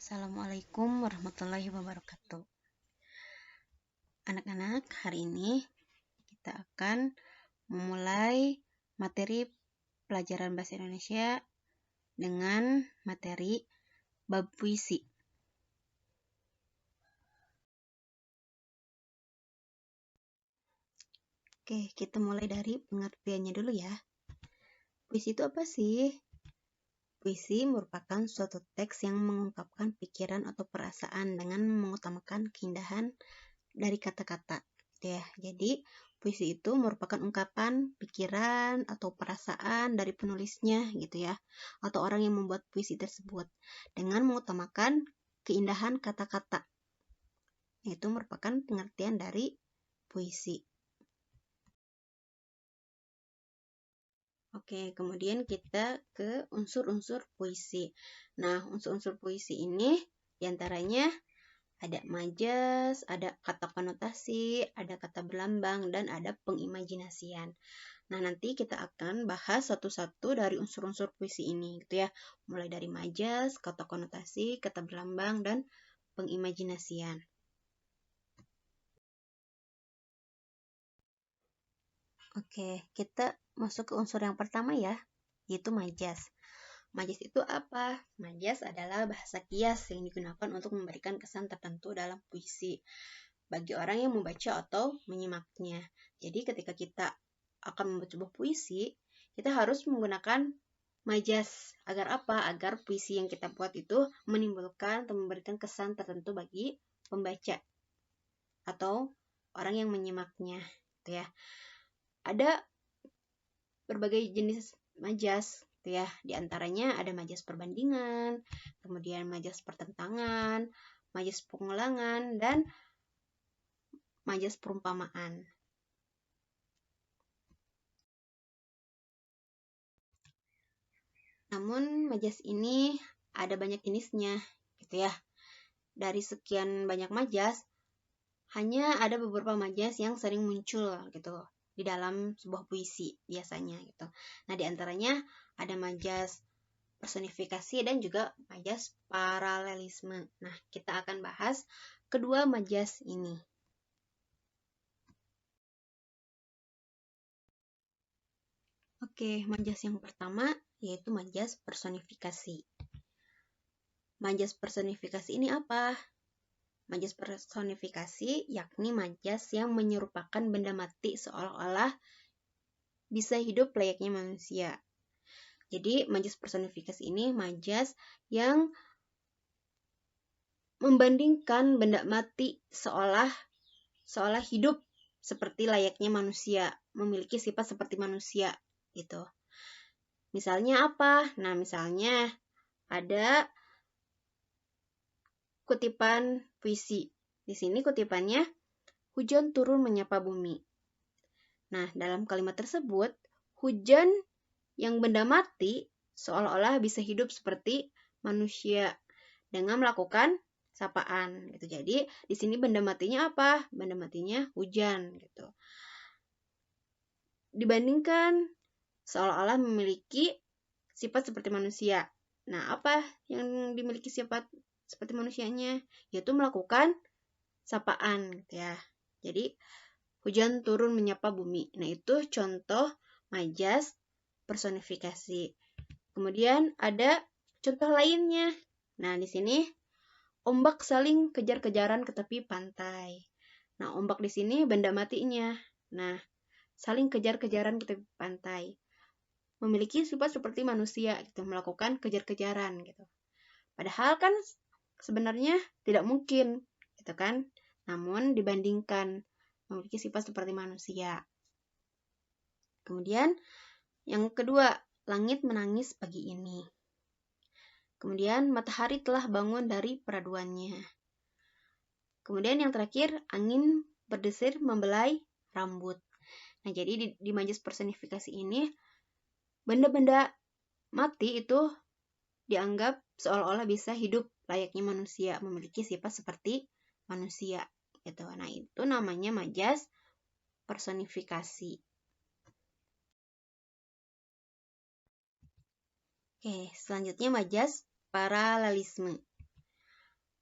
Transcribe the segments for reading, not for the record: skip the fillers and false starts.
Assalamualaikum warahmatullahi wabarakatuh. Anak-anak, hari ini kita akan memulai materi pelajaran bahasa Indonesia dengan materi bab puisi. Oke, kita mulai dari pengertiannya dulu ya. Puisi itu apa sih? Puisi merupakan suatu teks yang mengungkapkan pikiran atau perasaan dengan mengutamakan keindahan dari kata-kata, gitu ya. Jadi, puisi itu merupakan ungkapan pikiran atau perasaan dari penulisnya, gitu ya, atau orang yang membuat puisi tersebut dengan mengutamakan keindahan kata-kata. Itu merupakan pengertian dari puisi. Oke, kemudian kita ke unsur-unsur puisi. Nah, unsur-unsur puisi ini diantaranya ada majas, ada kata konotasi, ada kata berlambang, dan ada pengimajinasian. Nah, nanti kita akan bahas satu-satu dari unsur-unsur puisi ini, gitu ya. Mulai dari majas, kata konotasi, kata berlambang, dan pengimajinasian. Oke, kita masuk ke unsur yang pertama ya, yaitu majas. Majas itu apa? Majas adalah bahasa kias yang digunakan untuk memberikan kesan tertentu dalam puisi bagi orang yang membaca atau menyimaknya. Jadi ketika kita akan membaca sebuah puisi, kita harus menggunakan majas. Agar apa? Agar puisi yang kita buat itu menimbulkan atau memberikan kesan tertentu bagi pembaca atau orang yang menyimaknya, gitu ya. Ada berbagai jenis majas, gitu ya. Di antaranya ada majas perbandingan, kemudian majas pertentangan, majas pengulangan, dan majas perumpamaan. Namun majas ini ada banyak jenisnya, gitu ya. Dari sekian banyak majas, hanya ada beberapa majas yang sering muncul gitu di dalam sebuah puisi biasanya gitu. Nah, di antaranya ada majas personifikasi dan juga majas paralelisme. Nah, kita akan bahas kedua majas ini. Oke, majas yang pertama yaitu majas personifikasi. Majas personifikasi ini apa? Majas personifikasi yakni majas yang menyerupakan benda mati seolah-olah bisa hidup layaknya manusia. Jadi, majas personifikasi ini majas yang membandingkan benda mati seolah hidup seperti layaknya manusia, memiliki sifat seperti manusia gitu. Misalnya apa? Nah, misalnya ada kutipan puisi. Di sini kutipannya, hujan turun menyapa bumi. Nah, dalam kalimat tersebut, hujan yang benda mati seolah-olah bisa hidup seperti manusia dengan melakukan sapaan gitu. Jadi, di sini benda matinya apa? Benda matinya hujan gitu. Dibandingkan seolah-olah memiliki sifat seperti manusia. Nah, apa yang dimiliki sifat seperti manusianya? Yaitu melakukan sapaan gitu ya. Jadi, hujan turun menyapa bumi. Nah, itu contoh majas personifikasi. Kemudian ada contoh lainnya. Nah, di sini ombak saling kejar-kejaran ke tepi pantai. Nah, ombak di sini benda matinya. Nah, saling kejar-kejaran ke tepi pantai. Memiliki sifat seperti manusia gitu, melakukan kejar-kejaran gitu. Padahal kan sebenarnya tidak mungkin, gitu kan? Namun dibandingkan memiliki sifat seperti manusia. Kemudian yang kedua, langit menangis pagi ini. Kemudian matahari telah bangun dari peraduannya. Kemudian yang terakhir, angin berdesir membelai rambut. Nah, jadi di majas personifikasi ini, benda-benda mati itu dianggap seolah-olah bisa hidup layaknya manusia, memiliki sifat seperti manusia. Gitu. Nah, itu namanya majas personifikasi. Oke, selanjutnya majas paralelisme.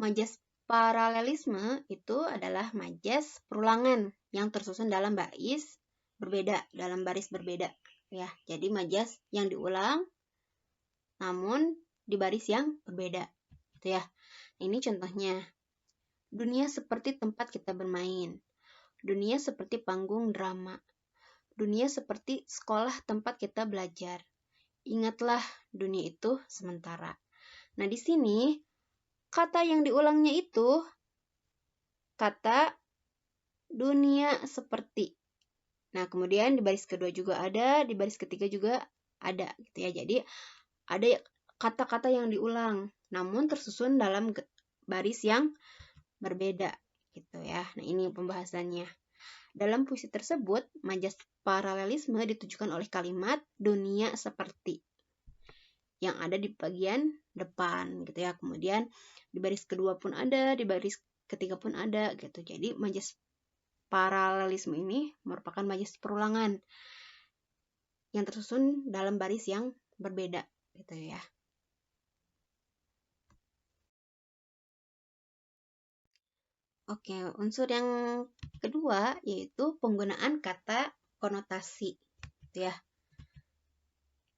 Majas paralelisme itu adalah majas perulangan yang tersusun dalam baris berbeda, ya. Jadi majas yang diulang namun di baris yang berbeda, gitu ya. Ini contohnya. Dunia seperti tempat kita bermain. Dunia seperti panggung drama. Dunia seperti sekolah tempat kita belajar. Ingatlah, dunia itu sementara. Nah, di sini kata yang diulangnya itu kata dunia seperti. Nah, kemudian di baris kedua juga ada, di baris ketiga juga ada, gitu ya. Jadi ada kata-kata yang diulang, namun tersusun dalam baris yang berbeda, gitu ya. Nah, ini pembahasannya. Dalam puisi tersebut, majas paralelisme ditujukan oleh kalimat dunia seperti yang ada di bagian depan, gitu ya. Kemudian di baris kedua pun ada, di baris ketiga pun ada, gitu. Jadi majas paralelisme ini merupakan majas perulangan yang tersusun dalam baris yang berbeda, gitu ya. Oke, unsur yang kedua yaitu penggunaan kata konotasi, gitu ya.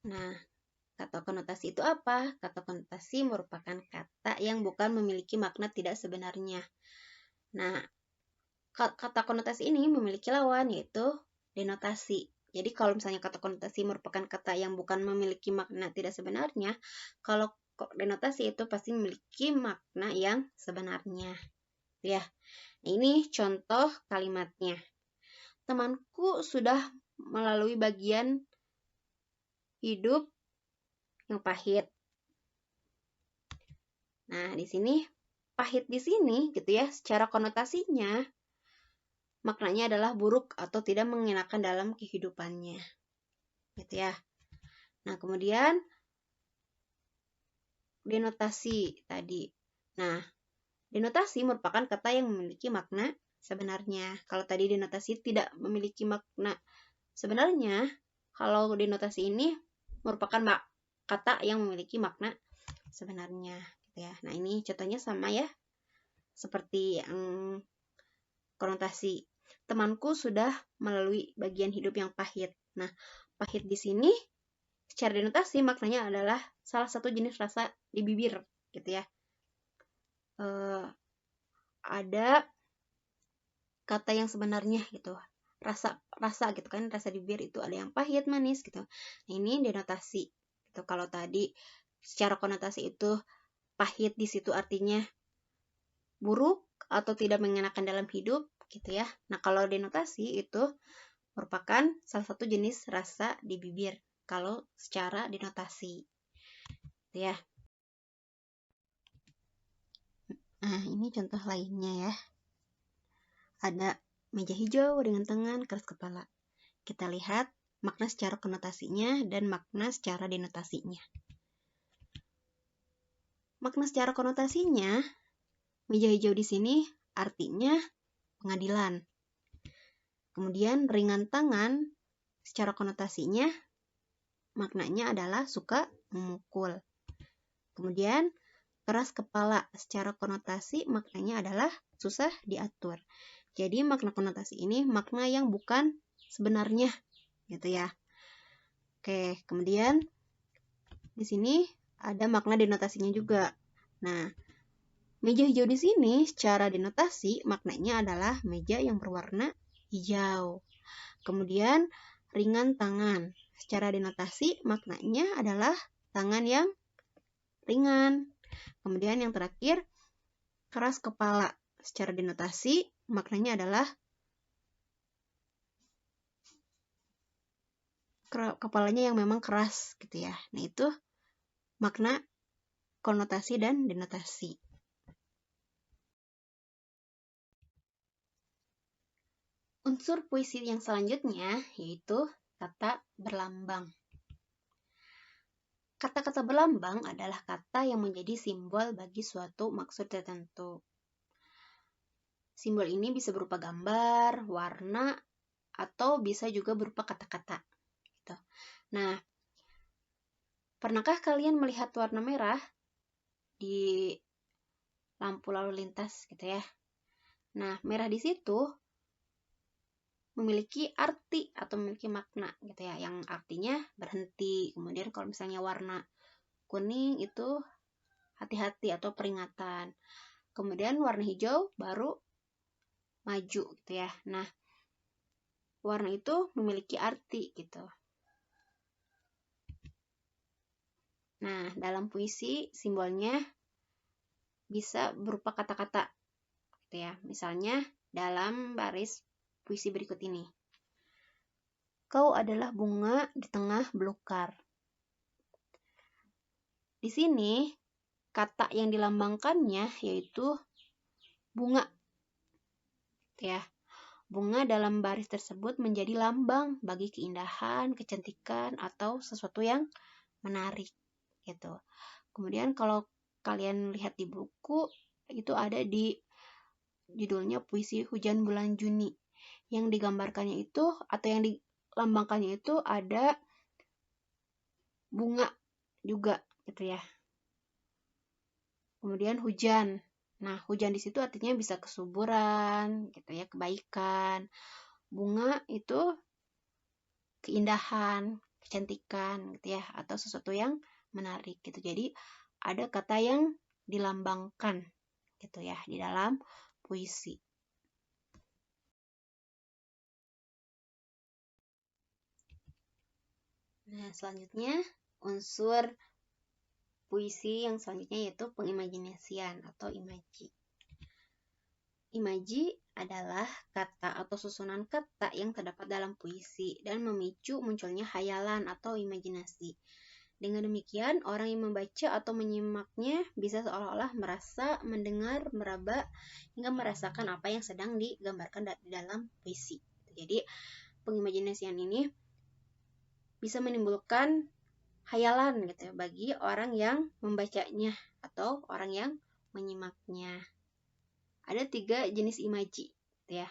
Nah, kata konotasi itu apa? Kata konotasi merupakan kata yang bukan memiliki makna tidak sebenarnya. Nah, kata konotasi ini memiliki lawan yaitu denotasi. Jadi kalau misalnya kata konotasi merupakan kata yang bukan memiliki makna tidak sebenarnya, kalau denotasi itu pasti memiliki makna yang sebenarnya. Ya, ini contoh kalimatnya. Temanku sudah melalui bagian hidup yang pahit. Nah, di sini pahit di sini gitu ya, secara konotasinya maknanya adalah buruk atau tidak mengenakan dalam kehidupannya. Gitu ya. Nah, kemudian denotasi tadi. Nah, denotasi merupakan kata yang memiliki makna sebenarnya. Kalau tadi denotasi tidak memiliki makna sebenarnya, kalau denotasi ini merupakan kata yang memiliki makna sebenarnya, gitu ya. Nah, ini contohnya sama ya, seperti yang konotasi. Temanku sudah melalui bagian hidup yang pahit. Nah, pahit di sini secara denotasi maknanya adalah salah satu jenis rasa di bibir, gitu ya. Ada kata yang sebenarnya gitu, rasa gitu kan, rasa di bibir itu ada yang pahit, manis gitu. Nah, ini denotasi gitu. Kalau tadi secara konotasi itu pahit di situ artinya buruk atau tidak mengenakan dalam hidup gitu ya. Nah, kalau denotasi itu merupakan salah satu jenis rasa di bibir kalau secara denotasi gitu ya. Nah, ini contoh lainnya ya. Ada meja hijau dengan tangan keras kepala. Kita lihat makna secara konotasinya dan makna secara denotasinya. Makna secara konotasinya, meja hijau di sini artinya pengadilan. Kemudian ringan tangan secara konotasinya maknanya adalah suka memukul. Kemudian keras kepala secara konotasi maknanya adalah susah diatur. Jadi makna konotasi ini makna yang bukan sebenarnya, gitu ya. Oke, kemudian di sini ada makna denotasinya juga. Nah, meja hijau di sini secara denotasi maknanya adalah meja yang berwarna hijau. Kemudian ringan tangan. Secara denotasi maknanya adalah tangan yang ringan. Kemudian yang terakhir keras kepala. Secara denotasi maknanya adalah kepalanya yang memang keras gitu ya. Nah, itu makna konotasi dan denotasi. Unsur puisi yang selanjutnya yaitu kata berlambang. Kata-kata berlambang adalah kata yang menjadi simbol bagi suatu maksud tertentu. Simbol ini bisa berupa gambar, warna, atau bisa juga berupa kata-kata. Gitu. Nah, pernahkah kalian melihat warna merah di lampu lalu lintas gitu ya. Nah, merah di situ memiliki arti atau memiliki makna gitu ya, yang artinya berhenti. Kemudian kalau misalnya warna kuning itu hati-hati atau peringatan. Kemudian warna hijau baru maju gitu ya. Nah, warna itu memiliki arti gitu. Nah, dalam puisi simbolnya bisa berupa kata-kata gitu ya. Misalnya dalam baris puisi berikut ini. Kau adalah bunga di tengah belukar. Di sini kata yang dilambangkannya yaitu bunga. Ya. Bunga dalam baris tersebut menjadi lambang bagi keindahan, kecantikan atau sesuatu yang menarik gitu. Kemudian kalau kalian lihat di buku itu ada di judulnya Puisi Hujan Bulan Juni. Yang digambarkannya itu atau yang dilambangkannya itu ada bunga juga gitu ya. Kemudian hujan. Nah, hujan di situ artinya bisa kesuburan gitu ya, kebaikan. Bunga itu keindahan, kecantikan gitu ya, atau sesuatu yang menarik gitu. Jadi ada kata yang dilambangkan gitu ya di dalam puisi. Nah, selanjutnya unsur puisi yang selanjutnya yaitu pengimajinasian atau imaji. Imaji adalah kata atau susunan kata yang terdapat dalam puisi dan memicu munculnya hayalan atau imajinasi. Dengan demikian, orang yang membaca atau menyimaknya bisa seolah-olah merasa, mendengar, meraba, hingga merasakan apa yang sedang digambarkan di dalam puisi. Jadi, pengimajinasian ini bisa menimbulkan hayalan gitu bagi orang yang membacanya atau orang yang menyimaknya. Ada 3 jenis imaji gitu ya.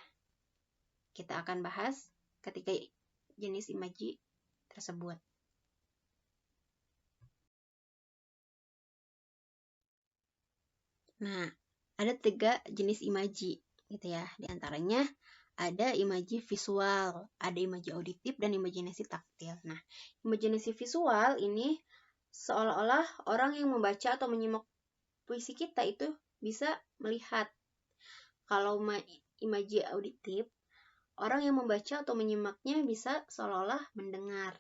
Kita akan bahas ketiga jenis imaji tersebut. Nah, ada 3 jenis imaji gitu ya. Di antaranya ada imaji visual, ada imaji auditif, dan imajinasi taktil. Nah, imajinasi visual ini seolah-olah orang yang membaca atau menyimak puisi kita itu bisa melihat. Kalau imaji auditif, orang yang membaca atau menyimaknya bisa seolah-olah mendengar.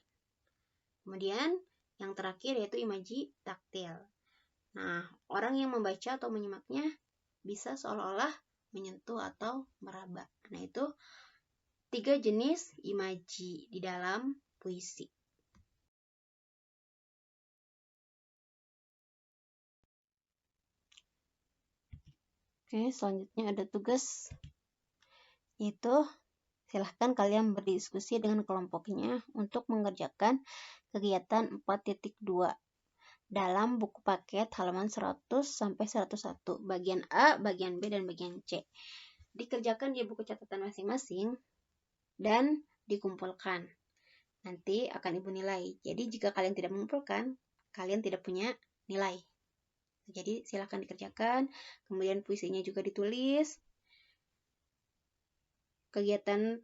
Kemudian yang terakhir yaitu imaji taktil. Nah, orang yang membaca atau menyimaknya bisa seolah-olah menyentuh atau meraba. Nah, itu 3 jenis imaji di dalam puisi. Oke, selanjutnya ada tugas, yaitu silahkan kalian berdiskusi dengan kelompoknya untuk mengerjakan kegiatan 4.2 dalam buku paket halaman 100-101, bagian A, bagian B, dan bagian C. Dikerjakan di buku catatan masing-masing dan dikumpulkan. Nanti akan Ibu nilai. Jadi jika kalian tidak mengumpulkan, kalian tidak punya nilai. Jadi silahkan dikerjakan, kemudian puisinya juga ditulis. Kegiatan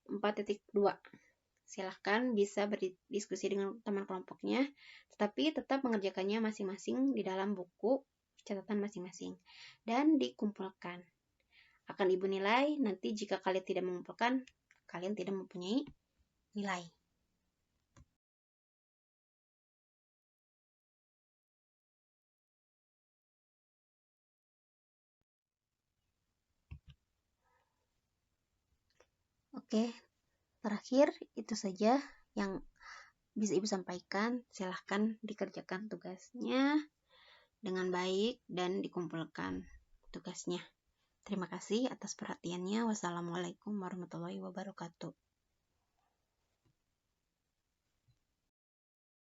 4.2. Silahkan bisa berdiskusi dengan teman kelompoknya, tetapi tetap mengerjakannya masing-masing di dalam buku catatan masing-masing dan dikumpulkan. Akan Ibu nilai, nanti jika kalian tidak mengumpulkan, kalian tidak mempunyai nilai. Oke, terakhir itu saja yang bisa Ibu sampaikan. Silahkan dikerjakan tugasnya dengan baik dan dikumpulkan tugasnya. Terima kasih atas perhatiannya. Wassalamualaikum warahmatullahi wabarakatuh.